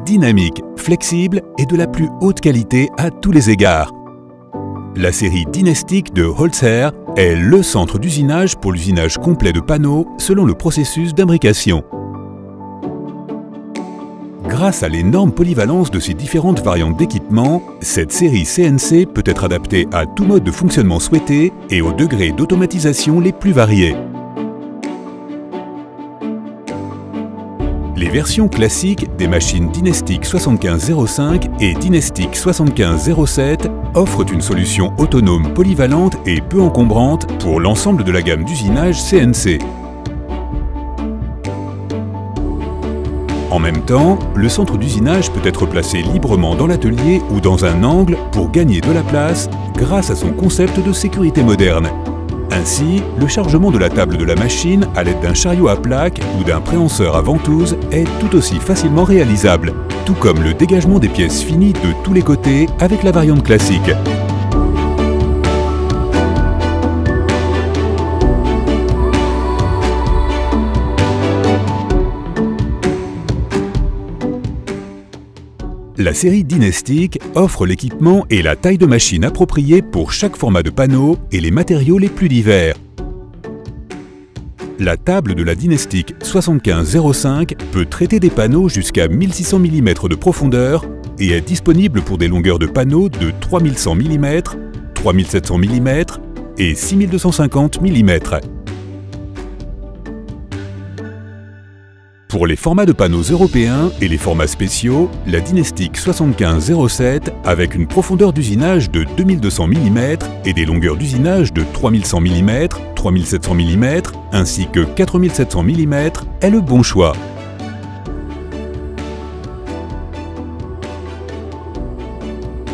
dynamique, flexible et de la plus haute qualité à tous les égards. La série Dynastic de Holzherr est le centre d'usinage pour l'usinage complet de panneaux selon le processus d'imbrication. Grâce à l'énorme polyvalence de ses différentes variantes d'équipement, cette série CNC peut être adaptée à tout mode de fonctionnement souhaité et aux degrés d'automatisation les plus variés. Les versions classiques des machines Dynastic 7505 et Dynastic 7507 offrent une solution autonome polyvalente et peu encombrante pour l'ensemble de la gamme d'usinage CNC. En même temps, le centre d'usinage peut être placé librement dans l'atelier ou dans un angle pour gagner de la place grâce à son concept de sécurité moderne. Ainsi, le chargement de la table de la machine à l'aide d'un chariot à plaques ou d'un préhenseur à ventouse est tout aussi facilement réalisable, tout comme le dégagement des pièces finies de tous les côtés avec la variante classique. La série Dynastic offre l'équipement et la taille de machine appropriée pour chaque format de panneau et les matériaux les plus divers. La table de la Dynastic 7505 peut traiter des panneaux jusqu'à 1600 mm de profondeur et est disponible pour des longueurs de panneaux de 3100 mm, 3700 mm et 6250 mm. Pour les formats de panneaux européens et les formats spéciaux, la Dynastic 7507, avec une profondeur d'usinage de 2200 mm et des longueurs d'usinage de 3100 mm, 3700 mm ainsi que 4700 mm, est le bon choix.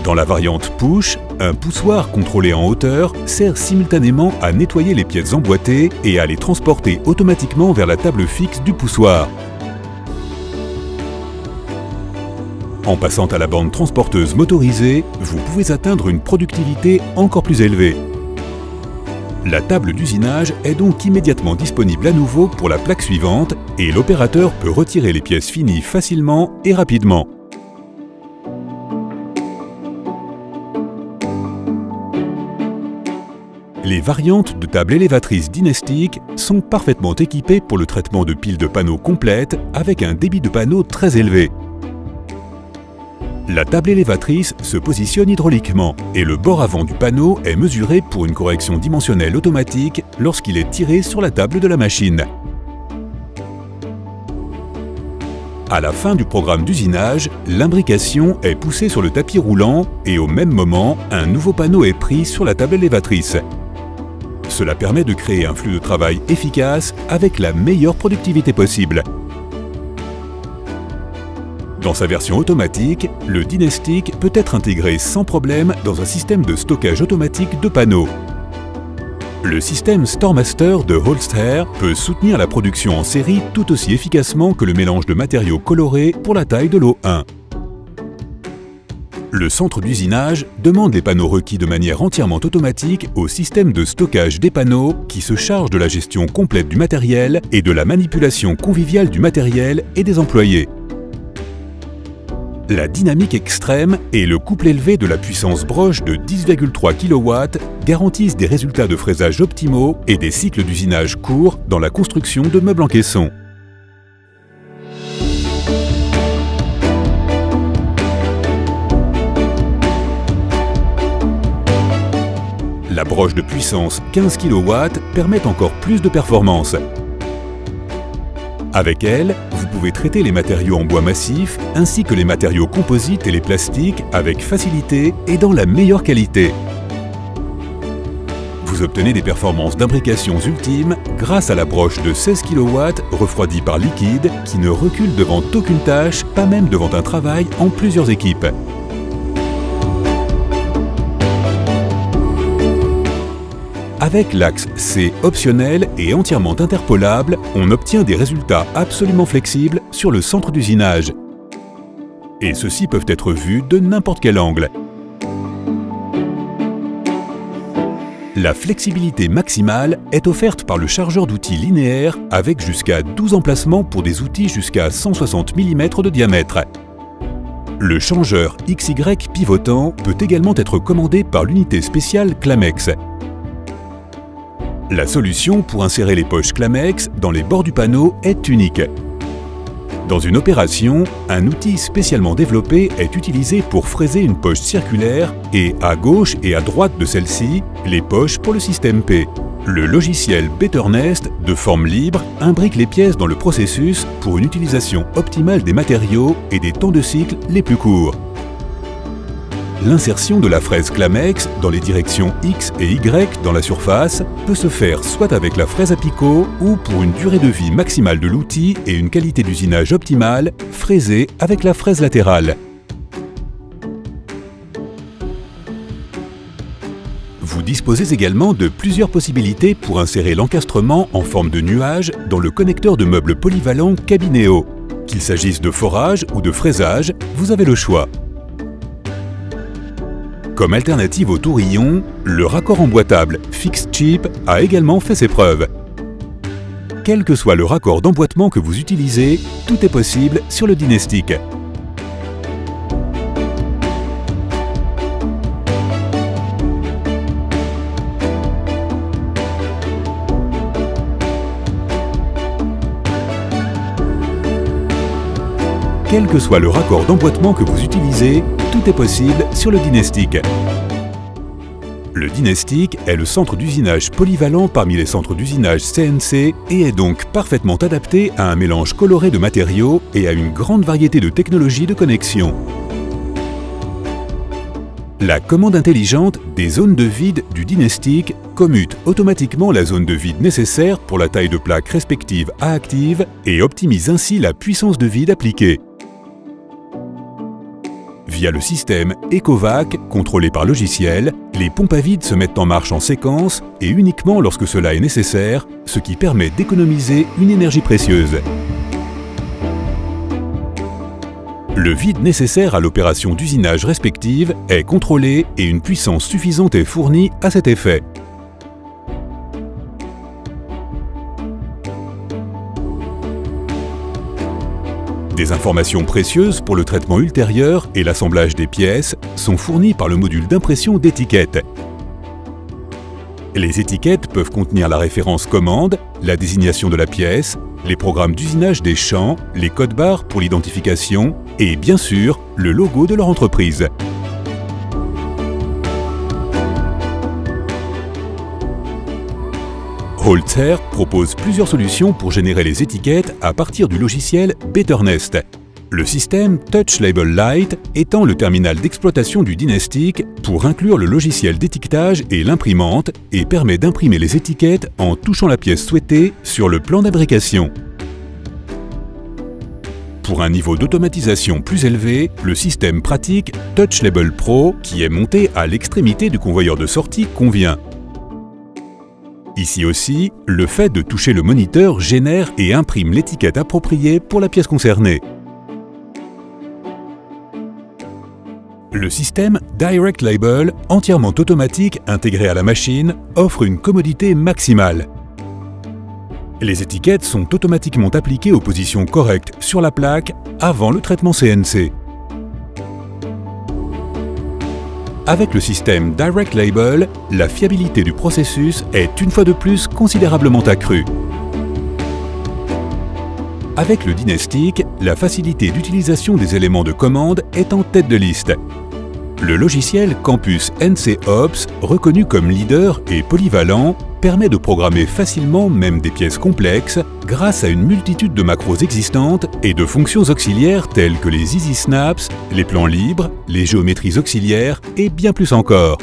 Dans la variante Push, un poussoir contrôlé en hauteur sert simultanément à nettoyer les pièces emboîtées et à les transporter automatiquement vers la table fixe du poussoir. En passant à la bande transporteuse motorisée, vous pouvez atteindre une productivité encore plus élevée. La table d'usinage est donc immédiatement disponible à nouveau pour la plaque suivante et l'opérateur peut retirer les pièces finies facilement et rapidement. Les variantes de table élévatrice Dynastic sont parfaitement équipées pour le traitement de piles de panneaux complètes avec un débit de panneaux très élevé. La table élévatrice se positionne hydrauliquement et le bord avant du panneau est mesuré pour une correction dimensionnelle automatique lorsqu'il est tiré sur la table de la machine. À la fin du programme d'usinage, l'imbrication est poussée sur le tapis roulant et au même moment, un nouveau panneau est pris sur la table élévatrice. Cela permet de créer un flux de travail efficace avec la meilleure productivité possible. Dans sa version automatique, le Dynastic peut être intégré sans problème dans un système de stockage automatique de panneaux. Le système StoreMaster de Holzherr peut soutenir la production en série tout aussi efficacement que le mélange de matériaux colorés pour la taille de l'O1. Le centre d'usinage demande les panneaux requis de manière entièrement automatique au système de stockage des panneaux qui se charge de la gestion complète du matériel et de la manipulation conviviale du matériel et des employés. La dynamique extrême et le couple élevé de la puissance broche de 10,3 kW garantissent des résultats de fraisage optimaux et des cycles d'usinage courts dans la construction de meubles en caisson. La broche de puissance 15 kW permet encore plus de performance. Avec elle, vous pouvez traiter les matériaux en bois massif ainsi que les matériaux composites et les plastiques avec facilité et dans la meilleure qualité. Vous obtenez des performances d'imbrication ultimes grâce à la broche de 16 kW refroidie par liquide qui ne recule devant aucune tâche, pas même devant un travail en plusieurs équipes. Avec l'axe C optionnel et entièrement interpolable, on obtient des résultats absolument flexibles sur le centre d'usinage. Et ceux-ci peuvent être vus de n'importe quel angle. La flexibilité maximale est offerte par le chargeur d'outils linéaire avec jusqu'à 12 emplacements pour des outils jusqu'à 160 mm de diamètre. Le changeur XY pivotant peut également être commandé par l'unité spéciale Clamex. La solution pour insérer les poches Clamex dans les bords du panneau est unique. Dans une opération, un outil spécialement développé est utilisé pour fraiser une poche circulaire et à gauche et à droite de celle-ci, les poches pour le système P. Le logiciel BetterNest, de forme libre, imbrique les pièces dans le processus pour une utilisation optimale des matériaux et des temps de cycle les plus courts. L'insertion de la fraise Clamex dans les directions X et Y dans la surface peut se faire soit avec la fraise à picot ou pour une durée de vie maximale de l'outil et une qualité d'usinage optimale, fraisée avec la fraise latérale. Vous disposez également de plusieurs possibilités pour insérer l'encastrement en forme de nuage dans le connecteur de meubles polyvalent Cabineo. Qu'il s'agisse de forage ou de fraisage, vous avez le choix. Comme alternative au tourillon, le raccord emboîtable Fix Chip a également fait ses preuves. Quel que soit le raccord d'emboîtement que vous utilisez, tout est possible sur le Dynestiq. Quel que soit le raccord d'emboîtement que vous utilisez, tout est possible sur le Dynestiq. Le Dynestiq est le centre d'usinage polyvalent parmi les centres d'usinage CNC et est donc parfaitement adapté à un mélange coloré de matériaux et à une grande variété de technologies de connexion. La commande intelligente des zones de vide du Dynestiq commute automatiquement la zone de vide nécessaire pour la taille de plaque respective à active et optimise ainsi la puissance de vide appliquée. Via le système EcoVac, contrôlé par logiciel, les pompes à vide se mettent en marche en séquence et uniquement lorsque cela est nécessaire, ce qui permet d'économiser une énergie précieuse. Le vide nécessaire à l'opération d'usinage respective est contrôlé et une puissance suffisante est fournie à cet effet. Des informations précieuses pour le traitement ultérieur et l'assemblage des pièces sont fournies par le module d'impression d'étiquettes. Les étiquettes peuvent contenir la référence commande, la désignation de la pièce, les programmes d'usinage des champs, les codes barres pour l'identification et bien sûr le logo de leur entreprise. Holzer propose plusieurs solutions pour générer les étiquettes à partir du logiciel BetterNest. Le système Touch Label Lite étend le terminal d'exploitation du Dynestiq pour inclure le logiciel d'étiquetage et l'imprimante et permet d'imprimer les étiquettes en touchant la pièce souhaitée sur le plan d'imbrication. Pour un niveau d'automatisation plus élevé, le système pratique Touch Label Pro, qui est monté à l'extrémité du convoyeur de sortie, convient. Ici aussi, le fait de toucher le moniteur génère et imprime l'étiquette appropriée pour la pièce concernée. Le système Direct Label, entièrement automatique intégré à la machine, offre une commodité maximale. Les étiquettes sont automatiquement appliquées aux positions correctes sur la plaque avant le traitement CNC. Avec le système Direct Label, la fiabilité du processus est une fois de plus considérablement accrue. Avec le Dynestiq, la facilité d'utilisation des éléments de commande est en tête de liste. Le logiciel Campus NC Ops, reconnu comme leader et polyvalent, permet de programmer facilement même des pièces complexes grâce à une multitude de macros existantes et de fonctions auxiliaires telles que les Easy Snaps, les plans libres, les géométries auxiliaires et bien plus encore.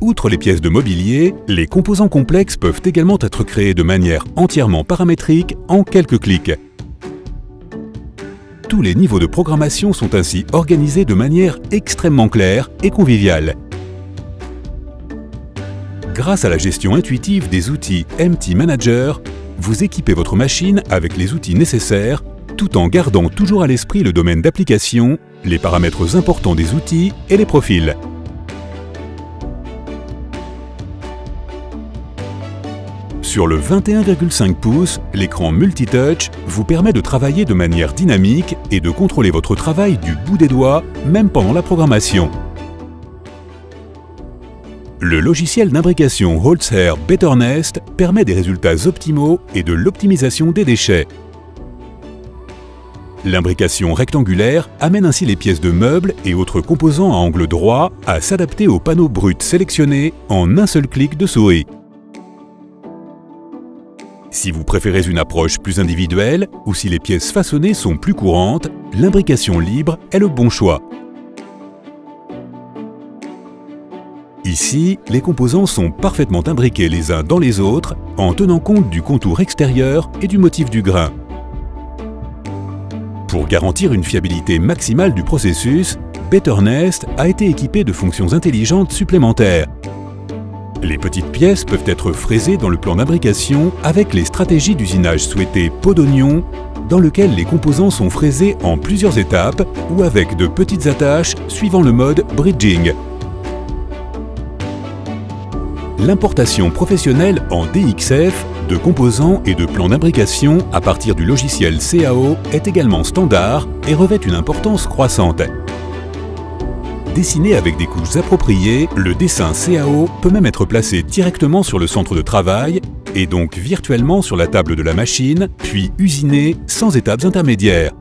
Outre les pièces de mobilier, les composants complexes peuvent également être créés de manière entièrement paramétrique en quelques clics. Tous les niveaux de programmation sont ainsi organisés de manière extrêmement claire et conviviale. Grâce à la gestion intuitive des outils MT Manager, vous équipez votre machine avec les outils nécessaires tout en gardant toujours à l'esprit le domaine d'application, les paramètres importants des outils et les profils. Sur le 21,5 pouces, l'écran multitouch vous permet de travailler de manière dynamique et de contrôler votre travail du bout des doigts, même pendant la programmation. Le logiciel d'imbrication Holzherr BetterNest permet des résultats optimaux et de l'optimisation des déchets. L'imbrication rectangulaire amène ainsi les pièces de meubles et autres composants à angle droit à s'adapter aux panneaux bruts sélectionnés en un seul clic de souris. Si vous préférez une approche plus individuelle ou si les pièces façonnées sont plus courantes, l'imbrication libre est le bon choix. Ici, les composants sont parfaitement imbriqués les uns dans les autres en tenant compte du contour extérieur et du motif du grain. Pour garantir une fiabilité maximale du processus, BetterNest a été équipé de fonctions intelligentes supplémentaires. Les petites pièces peuvent être fraisées dans le plan d'imbrication avec les stratégies d'usinage souhaitées pot d'oignon, dans lequel les composants sont fraisés en plusieurs étapes ou avec de petites attaches suivant le mode bridging. L'importation professionnelle en DXF de composants et de plans d'imbrication à partir du logiciel CAO est également standard et revêt une importance croissante. Dessiné avec des couches appropriées, le dessin CAO peut même être placé directement sur le centre de travail et donc virtuellement sur la table de la machine, puis usiné sans étapes intermédiaires.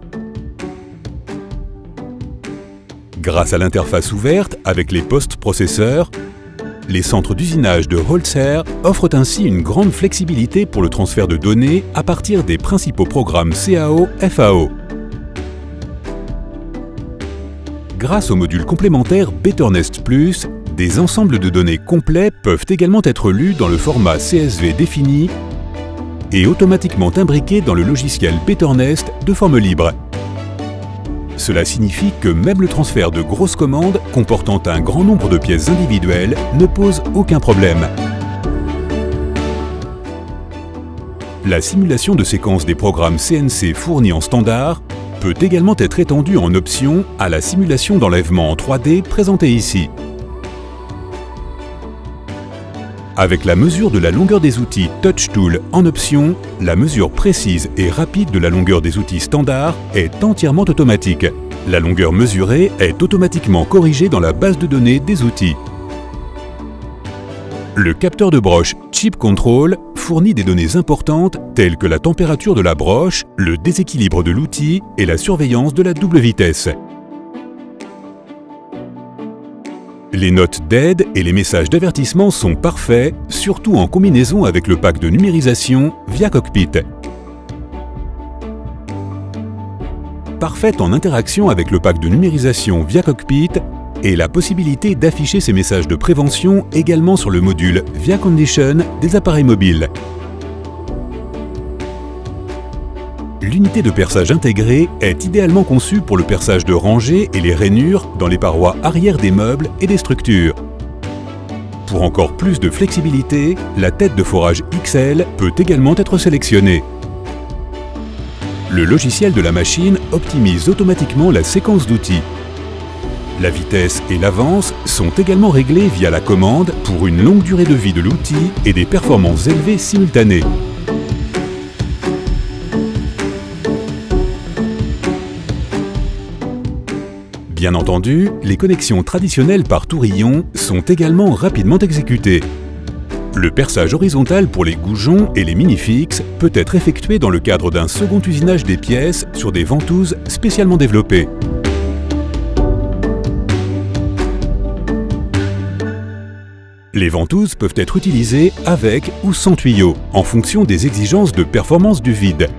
Grâce à l'interface ouverte avec les post-processeurs, les centres d'usinage de Holzherr offrent ainsi une grande flexibilité pour le transfert de données à partir des principaux programmes CAO-FAO. Grâce au module complémentaire BetterNest Plus, des ensembles de données complets peuvent également être lus dans le format CSV défini et automatiquement imbriqués dans le logiciel BetterNest de forme libre. Cela signifie que même le transfert de grosses commandes comportant un grand nombre de pièces individuelles ne pose aucun problème. La simulation de séquence des programmes CNC fournis en standard peut également être étendue en option à la simulation d'enlèvement en 3D présentée ici. Avec la mesure de la longueur des outils Touch Tool en option, la mesure précise et rapide de la longueur des outils standards est entièrement automatique. La longueur mesurée est automatiquement corrigée dans la base de données des outils. Le capteur de broche Chip Control fournit des données importantes telles que la température de la broche, le déséquilibre de l'outil et la surveillance de la double vitesse. Les notes d'aide et les messages d'avertissement sont parfaits, surtout en combinaison avec le pack de numérisation via Cockpit. Parfaite en interaction avec le pack de numérisation via Cockpit et la possibilité d'afficher ces messages de prévention également sur le module via Condition des appareils mobiles. L'unité de perçage intégrée est idéalement conçue pour le perçage de rangées et les rainures dans les parois arrière des meubles et des structures. Pour encore plus de flexibilité, la tête de forage XL peut également être sélectionnée. Le logiciel de la machine optimise automatiquement la séquence d'outils. La vitesse et l'avance sont également réglées via la commande pour une longue durée de vie de l'outil et des performances élevées simultanées. Bien entendu, les connexions traditionnelles par tourillon sont également rapidement exécutées. Le perçage horizontal pour les goujons et les mini-fixes peut être effectué dans le cadre d'un second usinage des pièces sur des ventouses spécialement développées. Les ventouses peuvent être utilisées avec ou sans tuyau, en fonction des exigences de performance du vide.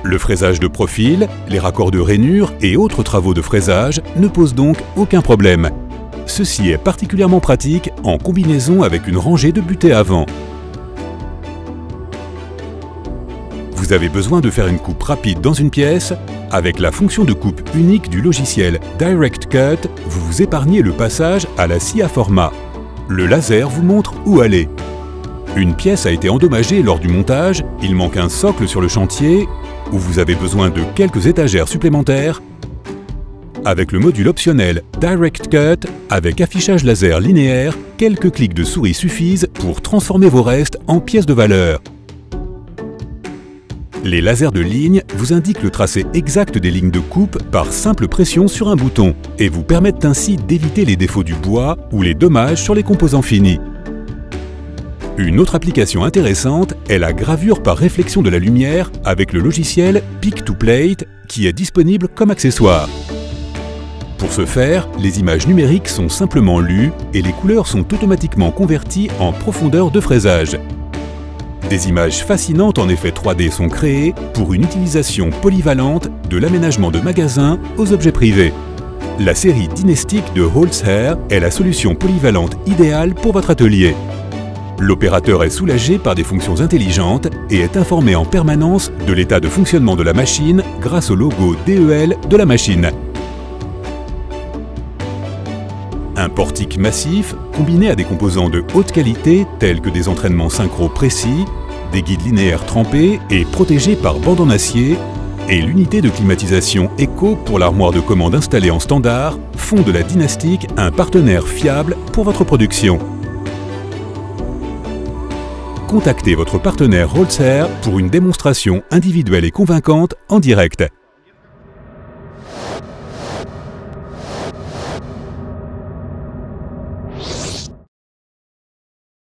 Le fraisage de profil, les raccords de rainures et autres travaux de fraisage ne posent donc aucun problème. Ceci est particulièrement pratique en combinaison avec une rangée de butées avant. Vous avez besoin de faire une coupe rapide dans une pièce? Avec la fonction de coupe unique du logiciel Direct Cut, vous vous épargnez le passage à la scie à format. Le laser vous montre où aller. Une pièce a été endommagée lors du montage, il manque un socle sur le chantier, ou vous avez besoin de quelques étagères supplémentaires. Avec le module optionnel Direct Cut, avec affichage laser linéaire, quelques clics de souris suffisent pour transformer vos restes en pièces de valeur. Les lasers de ligne vous indiquent le tracé exact des lignes de coupe par simple pression sur un bouton et vous permettent ainsi d'éviter les défauts du bois ou les dommages sur les composants finis. Une autre application intéressante est la gravure par réflexion de la lumière avec le logiciel Pick to Plate qui est disponible comme accessoire. Pour ce faire, les images numériques sont simplement lues et les couleurs sont automatiquement converties en profondeur de fraisage. Des images fascinantes en effet 3D sont créées pour une utilisation polyvalente de l'aménagement de magasins aux objets privés. La série Dynastic de Holzherr est la solution polyvalente idéale pour votre atelier. L'opérateur est soulagé par des fonctions intelligentes et est informé en permanence de l'état de fonctionnement de la machine grâce au logo DEL de la machine. Un portique massif, combiné à des composants de haute qualité tels que des entraînements synchro précis, des guides linéaires trempés et protégés par bande en acier, et l'unité de climatisation Eco pour l'armoire de commande installée en standard font de la Dynastic un partenaire fiable pour votre production. Contactez votre partenaire Holzherr pour une démonstration individuelle et convaincante en direct.